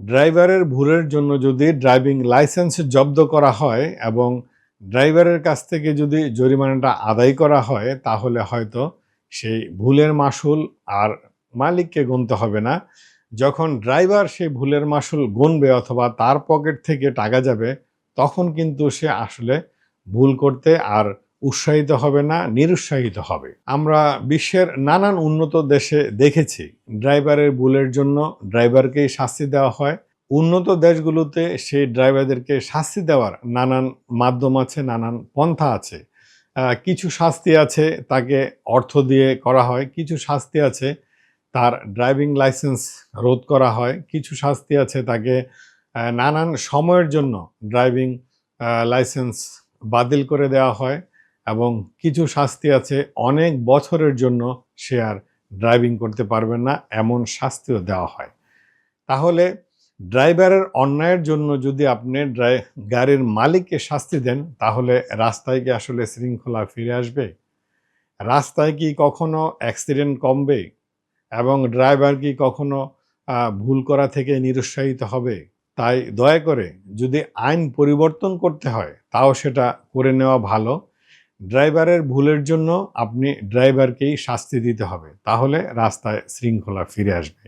ড্রাইভারের ভুলের জন্য যদি ড্রাইভিং লাইসেন্স জব্দ করা হয় এবং ড্রাইভারের কাছ থেকে যদি জরিমানাটা আদায় করা হয়, তাহলে হয়তো সেই ভুলের মাসুল আর মালিককে গুনতে হবে না। যখন ড্রাইভার সেই ভুলের মাসুল গুনবে অথবা তার পকেট থেকে টাকা যাবে, তখন কিন্তু সে আসলে ভুল করতে আর উৎসাহিত হবে না, নিরুৎসাহিত হবে। আমরা বিশ্বের নানান উন্নত দেশে দেখেছি ড্রাইভারের ভুলের জন্য ড্রাইভারকেই শাস্তি দেওয়া হয়। উন্নত দেশগুলোতে সেই ড্রাইভারদেরকে শাস্তি দেওয়ার নানান মাধ্যম আছে, নানান পন্থা আছে। কিছু শাস্তি আছে তাকে অর্থ দিয়ে করা হয়, কিছু শাস্তি আছে তার ড্রাইভিং লাইসেন্স রোধ করা হয়, কিছু শাস্তি আছে তাকে নানান সময়ের জন্য ড্রাইভিং লাইসেন্স বাতিল করে দেওয়া হয় এবং কিছু শাস্তি আছে অনেক বছরের জন্য সে আর ড্রাইভিং করতে পারবে না, এমন শাস্তিও দেওয়া হয়। তাহলে ড্রাইভারের অন্যায়ের জন্য যদি আপনি গাড়ির মালিককে শাস্তি দেন, তাহলে রাস্তায় কি আসলে শৃঙ্খলা ফিরে আসবে? রাস্তায় কি কখনো অ্যাক্সিডেন্ট কমবে? এবং ড্রাইভার কি কখনো ভুল করা থেকে নিরুৎসাহিত হবে? তাই দয়া করে যদি আইন পরিবর্তন করতে হয়, তাও সেটা করে নেওয়া ভালো। ড্রাইভারের ভুলের জন্য আপনি ড্রাইভারকেই শাস্তি দিতে হবে। তাহলে রাস্তায় শৃঙ্খলা ফিরে আসবে।